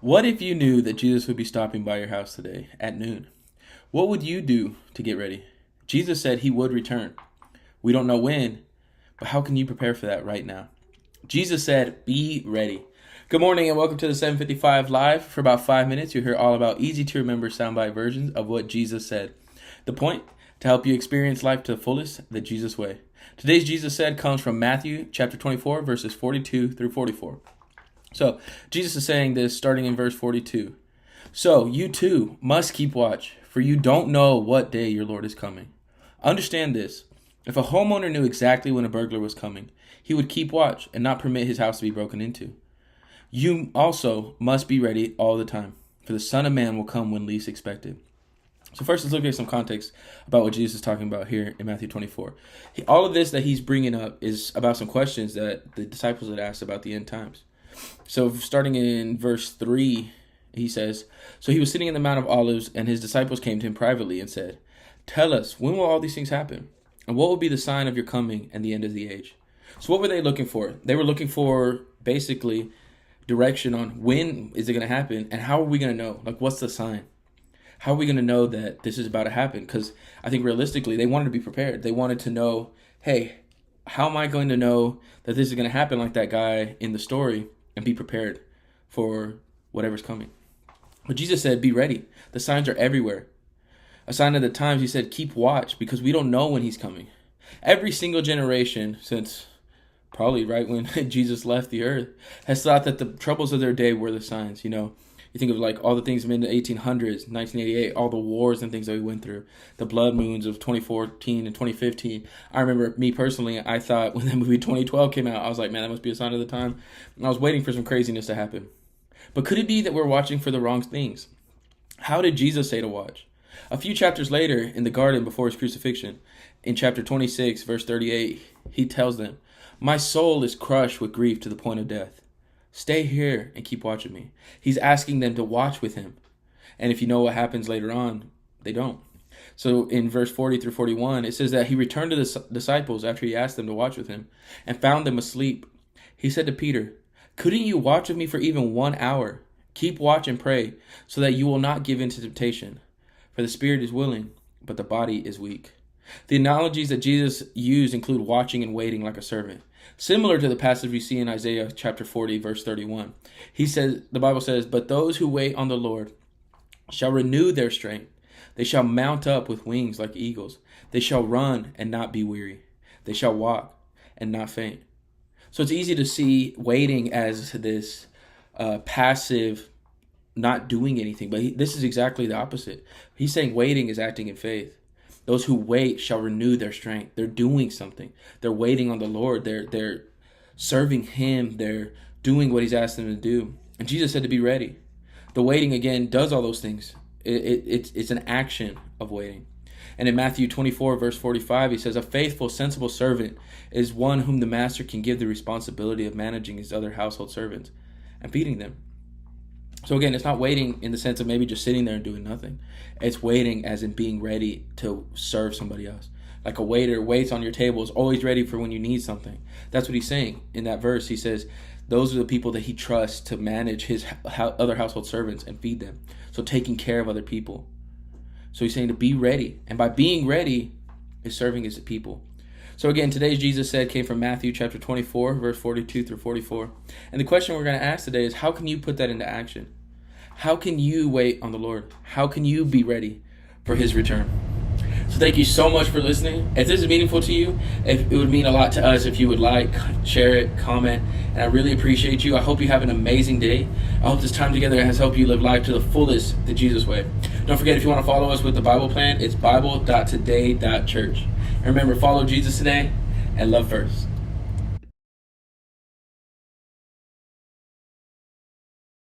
What if you knew that Jesus would be stopping by your house today at noon? What would you do to get ready? Jesus said he would return. We don't know when, but how can you prepare for that right now? Jesus said, be ready. Good morning and welcome to the 755 Live. For about 5 minutes, you'll hear all about easy to remember soundbite versions of what Jesus said. The point? To help you experience life to the fullest, the Jesus way. Today's Jesus said comes from Matthew chapter 24, verses 42 through 44. So, Jesus is saying this starting in verse 42. So, you too must keep watch, for you don't know what day your Lord is coming. Understand this. If a homeowner knew exactly when a burglar was coming, he would keep watch and not permit his house to be broken into. You also must be ready all the time, for the Son of Man will come when least expected. So first, let's look at some context about what Jesus is talking about here in Matthew 24. All of this that he's bringing up is about some questions that the disciples had asked about the end times. So starting in verse 3, he says, So he was sitting in the Mount of Olives, and his disciples came to him privately and said, Tell us, when will all these things happen? And what will be the sign of your coming and the end of the age? So what were they looking for? They were looking for basically direction on when is it going to happen and how are we going to know? Like, what's the sign? How are we going to know that this is about to happen? Because I think realistically, they wanted to be prepared. They wanted to know, hey, how am I going to know that this is going to happen like that guy in the story and be prepared for whatever's coming? But Jesus said, be ready. The signs are everywhere. A sign of the times, he said, keep watch because we don't know when he's coming. Every single generation since probably right when Jesus left the earth has thought that the troubles of their day were the signs, You think of like all the things in the 1800s, 1988, all the wars and things that we went through, the blood moons of 2014 and 2015. I remember me personally, I thought when that movie 2012 came out, I was like, man, that must be a sign of the time. And I was waiting for some craziness to happen. But could it be that we're watching for the wrong things? How did Jesus say to watch? A few chapters later in the garden before his crucifixion, in chapter 26, verse 38, he tells them, My soul is crushed with grief to the point of death. Stay here and keep watching me. He's asking them to watch with him. And if you know what happens later on, they don't. So in verse 40 through 41, it says that he returned to the disciples after he asked them to watch with him and found them asleep. He said to Peter, Couldn't you watch with me for even 1 hour? Keep watch and pray so that you will not give in to temptation. For the spirit is willing, but the body is weak. The analogies that Jesus used include watching and waiting like a servant. Similar to the passage we see in Isaiah chapter 40, verse 31. The Bible says, But those who wait on the Lord shall renew their strength. They shall mount up with wings like eagles. They shall run and not be weary. They shall walk and not faint. So it's easy to see waiting as this passive, not doing anything. But this is exactly the opposite. He's saying waiting is acting in faith. Those who wait shall renew their strength. They're doing something. They're waiting on the Lord. They're serving him. They're doing what he's asked them to do. And Jesus said to be ready. The waiting, again, does all those things. It's an action of waiting. And in Matthew 24, verse 45, he says, A faithful, sensible servant is one whom the master can give the responsibility of managing his other household servants and feeding them. So again, it's not waiting in the sense of maybe just sitting there and doing nothing. It's waiting as in being ready to serve somebody else. Like a waiter waits on your table, is always ready for when you need something. That's what he's saying in that verse. He says those are the people that he trusts to manage his other household servants and feed them. So taking care of other people. So he's saying to be ready. And by being ready is serving his people. So again, today's Jesus said came from Matthew chapter 24, verse 42 through 44. And the question we're going to ask today is, how can you put that into action? How can you wait on the Lord? How can you be ready for his return? So thank you so much for listening. If this is meaningful to you, it would mean a lot to us if you would like, share it, comment, and I really appreciate you. I hope you have an amazing day. I hope this time together has helped you live life to the fullest, the Jesus way. Don't forget, if you want to follow us with the Bible plan, it's bible.today.church. And remember, follow Jesus today and love first.